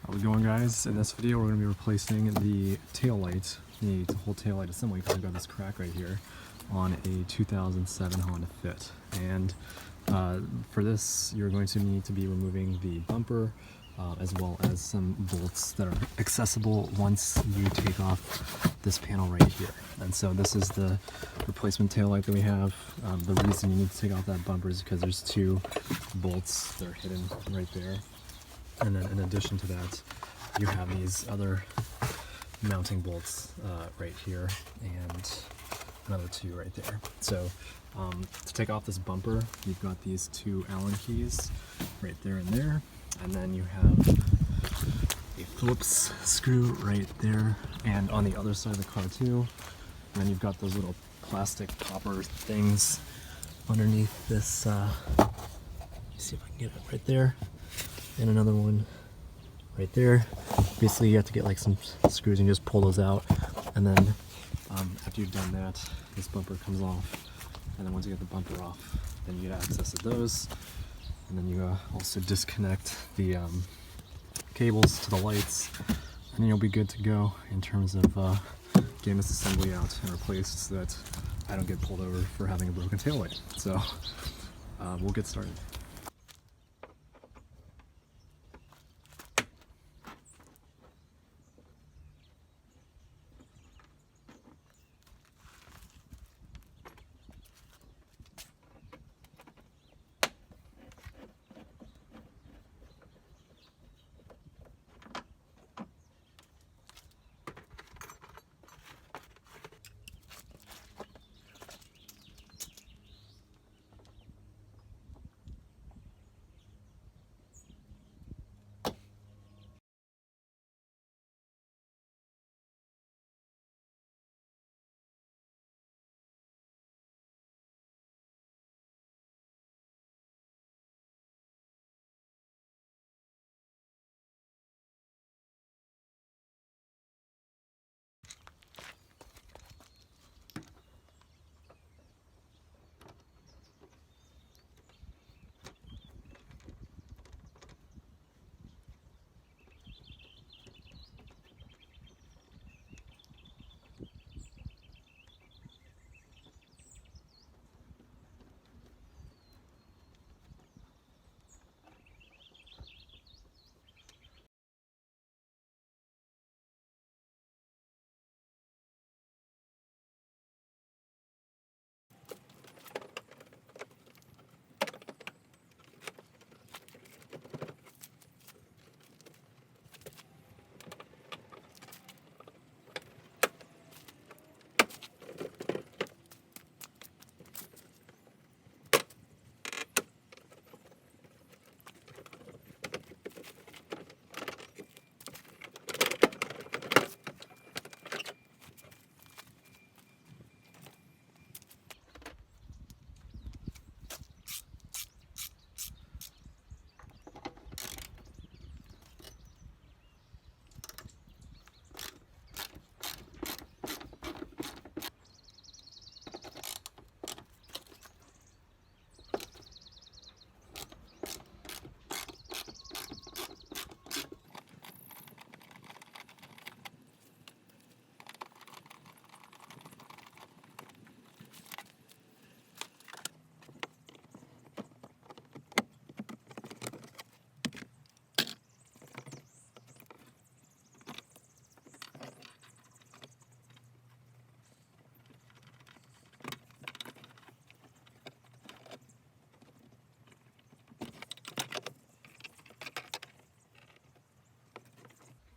How's it going, guys? In this video we're going to be replacing the tail light, the whole tail light assembly, because I've got this crack right here on a 2007 Honda Fit. And for this you're going to need to be removing the bumper as well as some bolts that are accessible once you take off this panel right here. And so this is the replacement tail light that we have. The reason you need to take off that bumper is because there's two bolts that are hidden right there. And then in addition to that, you have these other mounting bolts right here and another two right there. So to take off this bumper, you've got these two Allen keys right there and there. And then you have a Phillips screw right there and on the other side of the car too. And then you've got those little plastic popper things underneath this, let me see if I can get it right there. And another one right there. Basically you have to get like some screws and just pull those out, and then after you've done that, this bumper comes off, and then once you get the bumper off, then you get access to those, and then you also disconnect the cables to the lights, and you'll be good to go in terms of getting this assembly out and replaced so that I don't get pulled over for having a broken taillight. So we'll get started.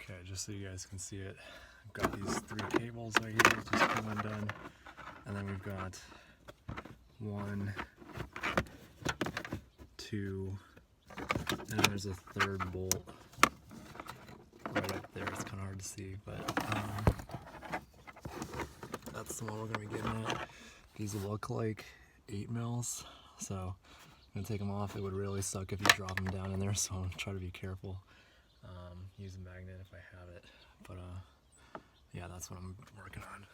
Okay, just so you guys can see it, I've got these three cables right here, just come undone, and then we've got 1, 2, and there's a third bolt right up there. It's kind of hard to see, but that's the one we're going to be getting at. These look like 8 mils, so I'm going to take them off. It would really suck if you drop them down in there, so I'll try to be careful. Use a magnet if I have it, but yeah, that's what I'm working on.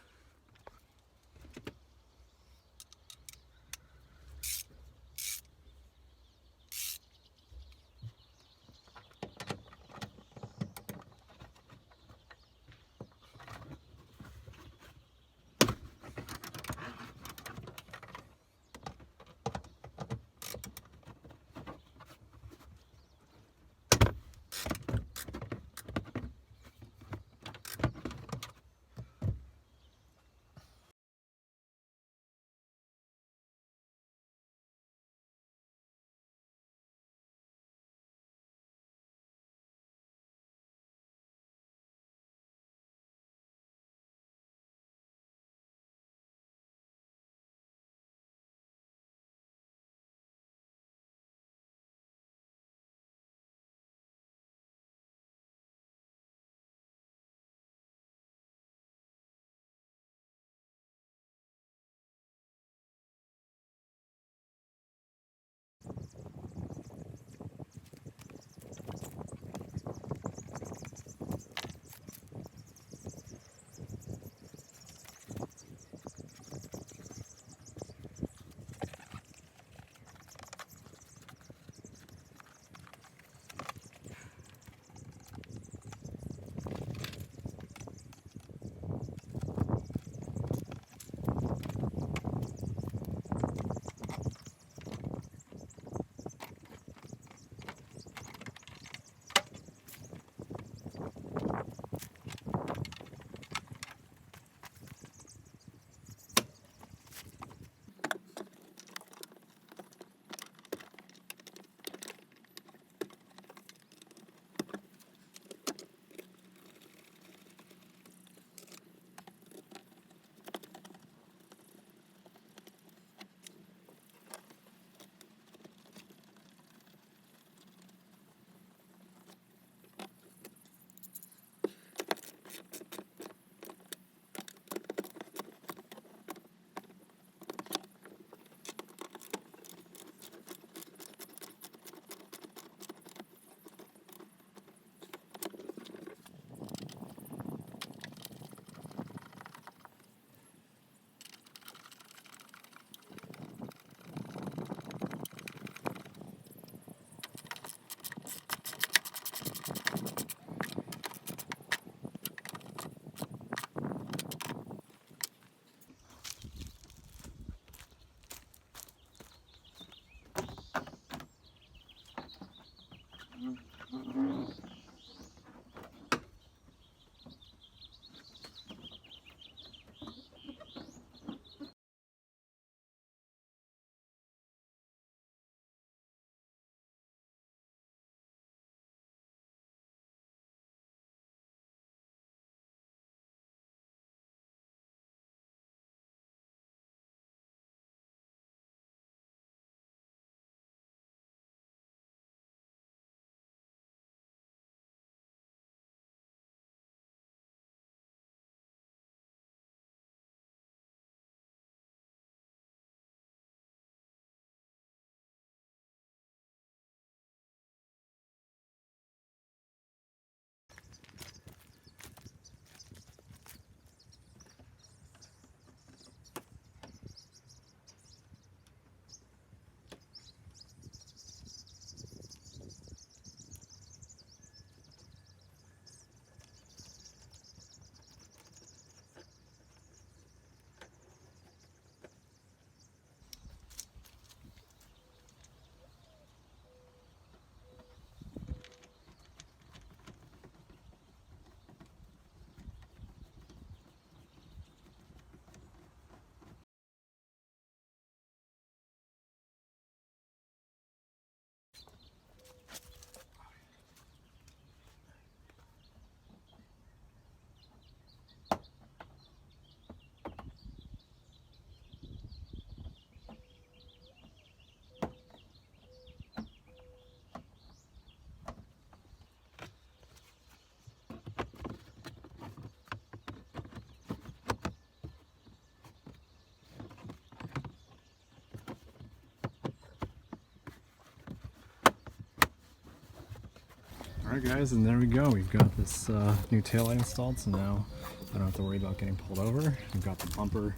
Alright guys, and there we go. We've got this new taillight installed, so now I don't have to worry about getting pulled over. We've got the bumper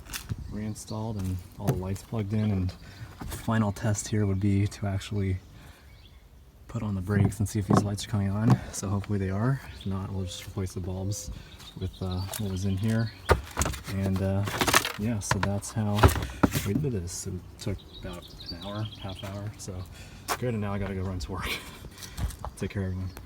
reinstalled and all the lights plugged in, and the final test here would be to actually put on the brakes and see if these lights are coming on. So hopefully they are. If not, we'll just replace the bulbs with what was in here. And yeah, so that's how we did this. It took about an hour, half hour, so good, and now I gotta go run to work. Take care everyone.